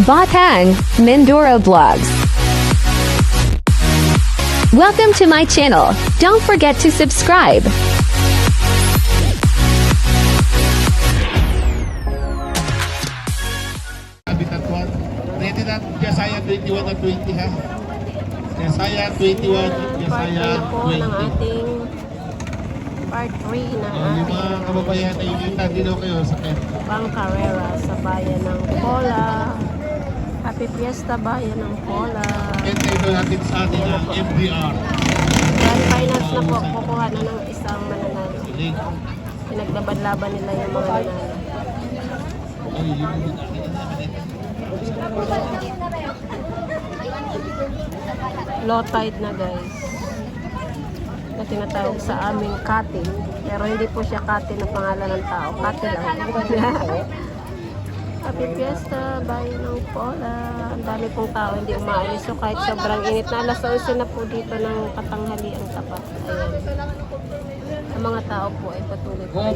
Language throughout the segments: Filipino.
Batang, Mindoro Vlogs. Welcome to my channel. Don't forget to subscribe. Habitat 1. Ready na Jasaya 21 at 20 ha. Jasaya 21, Jasaya Part 3 po ng 20. ating part 3 ng Yung mga ating kababayan na inita, dito kayo sa Bangcarrera sa bayan ng Pola. Happy Fiesta bayan ng Pola. Kent ito natin sa atin ang MDR. Grand finals na po, kukuha na ng isang mananalo. Link. Pinaglaban-laban nila yung mga nanalo. Ay, yung Low tide na guys. Na tinatawag sa aming Katin. Pero hindi po siya Katin na pangalan ng tao. Katin lang. Happy Fiesta, bayan ng Pola. Ang dami pong tao hindi umaalis. So kahit sobrang init na, alas 11 na po dito ng katanghali ang tapat. Ayan. Ang mga tao po ay patuloy po.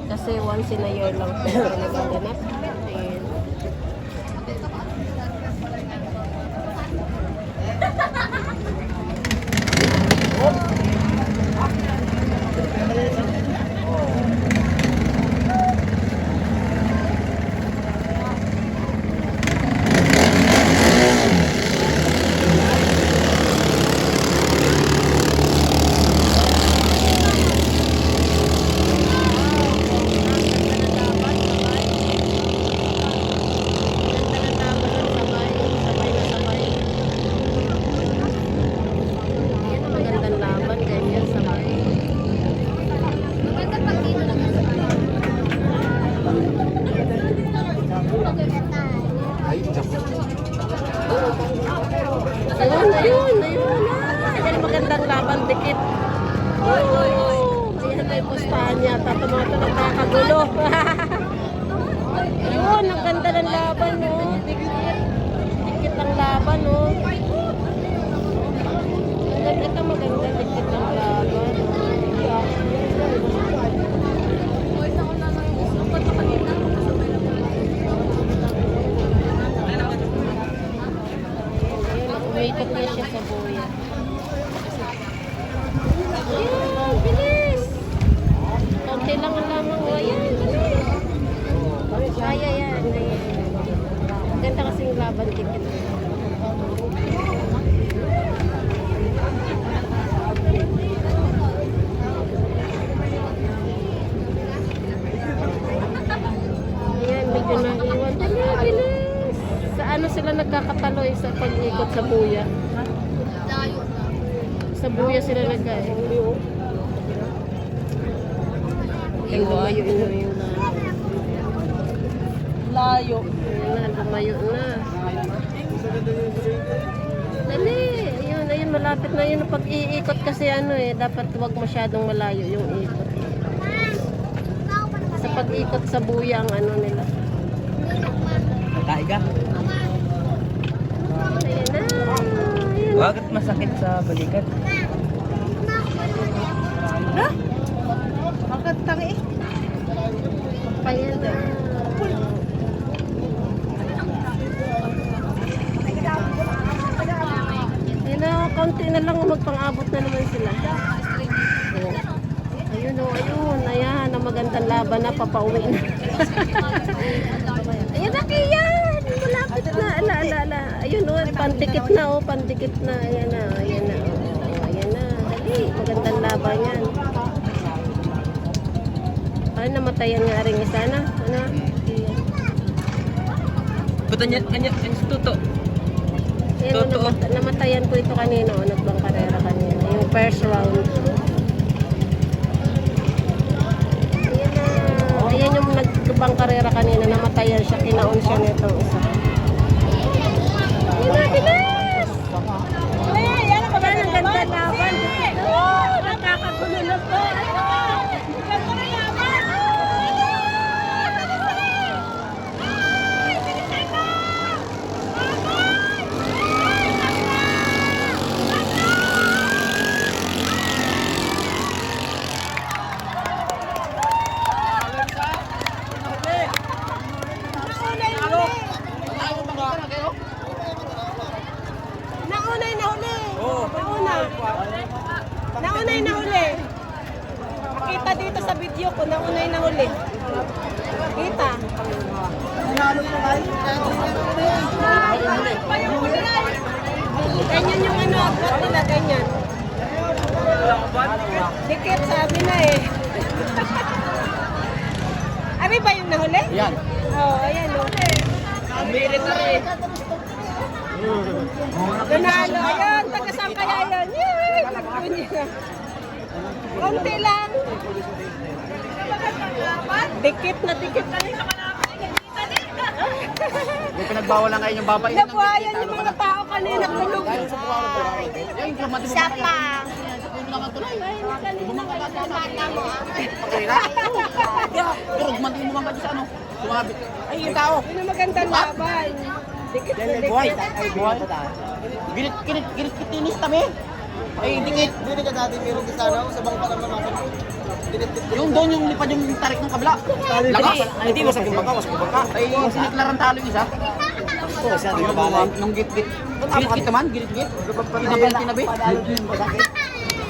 Kasi once in a year lang po sila nagaganap. Ayan. Magandang laban, ganyan sabay. Ayun. Ayan, magandang laban, dikit. Ayan na yung pustahan niya. Tatamaan ito nagkakagulo. Ayun, ang ganda ng laban, no? Dikit ang laban, no? Ito maganda, dikit ang laban. Umikot niya siya sa buya. Ayan, bilis! Konti lang ang lamang. Ayan, bilis! Kaya yan. Ganda kasing laban dikit. Ayan, medyo naiwan. Bilis! Sa ano sila nagkakataloy sa pag-ikot sa buya? Sa buya sila nagkakataloy. Ay, lumayo na yung layo. Ayun na, lumayo na. Dali! Ayun, malapit na yun. Pag-iikot kasi ano dapat huwag masyadong malayo yung ikot. Sa pag-ikot sa buya ang ano nila. Tahi ka? Ayan na. Ayan. Bakit masakit sa balikat? Na? Bakit tangi? Ayan na. Ayan na, konti na lang magpang-abot na naman sila. Ayun o, ayun. Ayan, ang magandang laban na, papauwi na. Ayan na, Kian! Malapit na, ala. Ayun o, pandikit na o, pandikit na. Ayan na. Ayan na, dali. Magandang laban yan. Ay, namatayan nga rin isa na. Ano? Kian. Buta niya sa tuto. Ayan o, namatayan ko ito kanina o, nagbangkarera kanina. Yung first round. Ayan yung nagbangkarera kanina, namatayan siya, kinaon siya nitong isa. Ayan na, bilis! Ayan ang ganda laban. Nakakagulo na po. Dikit, sabi na eh. Ari ba yung nahuli? Yan. Oo, ayan o. Military. Donalo, ayun, taga saan kaya yun? Yay! Nagpunyi na. Konti lang. Dikit na dikit. May pinagbawal lang kayo yung babae. Nabuhayan yung mga tao kanina kulog. Siya pa. Durog man din mo mga sa ano. Sumabit. Ay, yung tao. Yun ang magandang laban. Dikit na Buhay. dikit. Ay, buhay. Gilit kitinis tabi. Ay, dikit. Hindi ka dati meron din sana sa bangka ng mga Yung doon yung lipad yung tarik ng kabila. Lakas. Hindi mo sa bangka, mas bangka. Ay, siniklaran talo yung isa. Oo, siya din balay. Nung git-git. Git-git naman, git-git. Tinabi.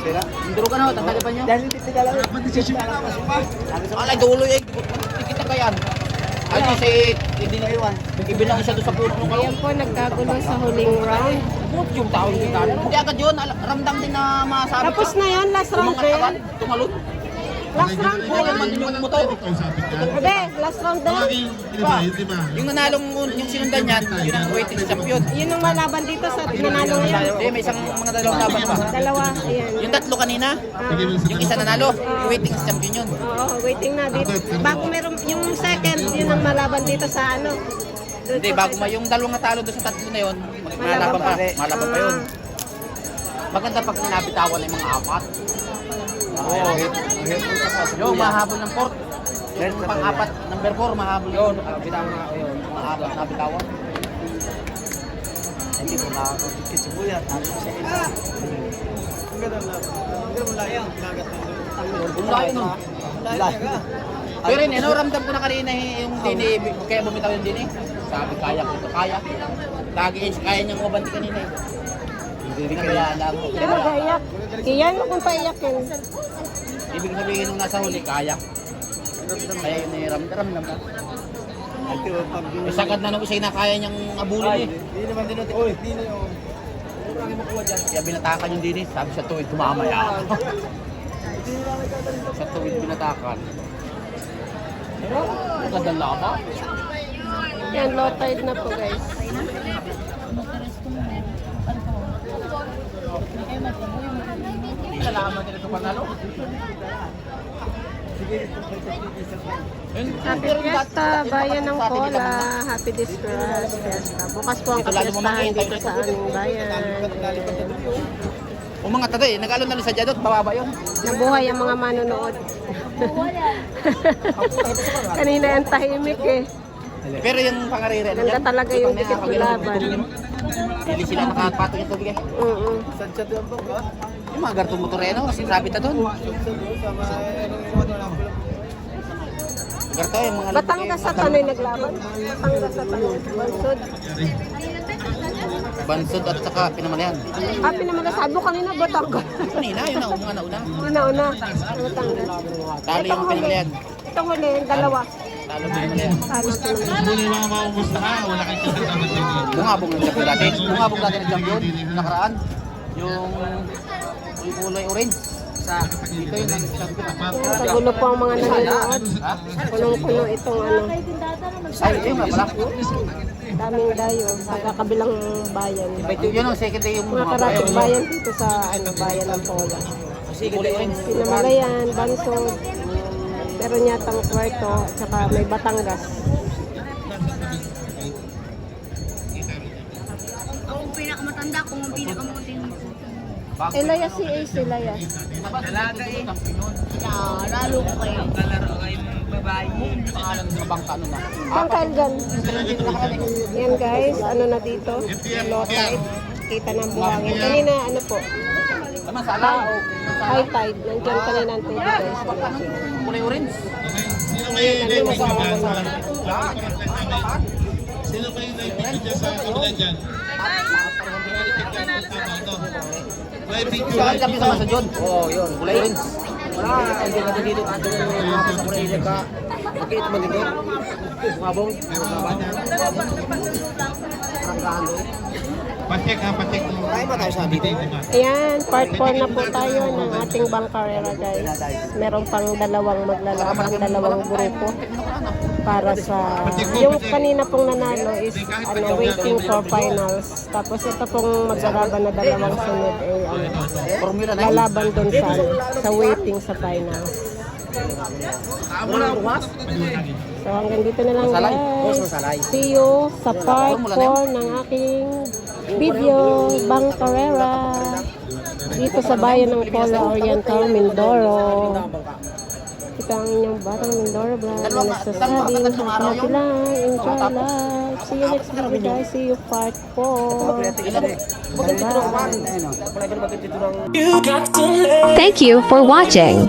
Sira. Induro ka na, tanggalin pa niyo. Dahil titigala lang. Alay, dulo eh. Dikit na kayan. Ay, kasi hindi na iwan. Ibilang isa doon sa puno ng Ayan po, nagkagulo sa huling round. yung tao yung kita. Hindi agad yun, ramdam din na masabi. Tapos na yun, last round Tumangat agad, din. tumalon. Last round po. Tumalon man din yung motor. Abe, last round din. Yung nanalong, yung sinundan yan, yun ang waiting champion. Yun ang malaban dito sa nanalo ngayon. Hindi, may isang mga dalawang laban pa. Dalawa, ayan. Yung tatlo kanina, yung isa nanalo, yung waiting champion yun. Oo, waiting na dito. Bago meron yung second, yun ang malaban dito sa ano. Doon Hindi, sa bago second. yung dalawang natalo doon sa tatlo na yun, Malaban malaban pa yun. Maganda pag nabitawan ng mga apat. Oo. Yung mahabol ng port. Yung pang-apat, number 4, mahabol yun. Bitawan na yun. Mga apat na bitawan. Hindi ko nakakakit si Buya. Tapos siya isa. Ang ganda lang. Ang ganda mo lang yan. Nagat na yun. Ang layo nun. Layo ka. Pero yun, ramdam ko na kanina yung dini, kaya bumitaw yung dini. Sabi, kaya ko ito, kaya. Lagi kaya niyang mabanti kanina eh. Hindi kaya lang. Pero gayak. Iyan mo kung paiyakin. Ibig sabihin nung nasa huli, kaya. Kaya yun eh, ramdam na. Isagad na nung isa na kaya niyang abulin eh. Hindi naman din natin. Oy, hindi na yun. Kaya binatakan yung dini, sabi sa tuwid, tumamaya. Sa tuwid binatakan. Pero, magandang laban. Yan, low tide na po guys. Hindi nalaman nila ito panalo. Happy Fiesta, Bayan ng Pola. Happy Disgrace Fiesta. Bukas po ang kapiestahan dito sa aming bayan. O mga taga eh, nag-alon na sa Jadot, bababa yun. Nabuhay ang mga manonood. Kanina ang tahimik eh. Pero yung pangarira Ganda talaga yung dikit ng laban. Hindi sila nakapatong yung tubig eh. Saan siya doon po ba? Yung mga gartong motoreno, kasi sabit na doon. Sa mga Garto yung mga Batangas sa Tanay naglaban. Batangas sa Tanay. Bansod. Bansod at saka Pinamalayan. Pinamalasabi mo kanina Batangas. Kanina, yun na, mga nauna. Una-una. Batangas. Talo yung Pinamalayan. Itong huli, dalawa. Talo Pinamalayan. Talo Pinamalayan. Muna yung mga maubos na ka, wala kang kasama dito. Bungabong ng champion dati. Bungabong dati ng champion, nakaraan. Yung kulay orange. Sa dito yun ang champion. Kagulo po ang mga nanonood. Ha? Punong-puno itong ano. Ay, yun nga pala. Daming dayo sa kabilang bayan. Yun ang second day yung Mga karating bayan dito sa ano bayan ng Pola. kulay orange. Pinamalayan, Bansod, pero nyatang Puerto, at saka may Batangas. Ako ang pinakamatanda, kung ang pinakamuting Elaya si Ace, Elaya. Dalaga eh. lalo ko kayo. Kalaro kayo ng babae. Pangalan ng mga bangka ano na. Pangkalgan. Yan guys, ano na dito? Low tide. Kita ng buhangin. Kanina ano po? Tama sa alaw. High tide. Nandiyan kanina ang tubig guys. Kulay orange. Sino may naibigay dyan sa... Sino may naibigay dyan sa kabila dyan? May video. Sa kami sama sa John. Oo, yun. Kulay orange. Wala, hindi na dito. Ato na yung sa kulay ka. Makita mo dito. Mabong. Parang kahan doon. Pacheck ha, pacheck. Kain ba tayo sa dito? Ayan, part 4 na po tayo ng ating Bangkarera guys. Meron pang dalawang grupo para sa yung kanina pong nanalo is waiting for finals. Tapos ito pong maglalaban na dalawang sunod lalaban dun sa waiting sa finals. So hanggang dito na lang guys. See you sa part 4 ng aking video Bangkarera dito sa bayan ng Pola Oriental, Mindoro. Ito ang inyong batang Mindoro vlog na nagsasabing happy lang, enjoy life. See you next video guys. See you part 4. Bye. Thank you for watching.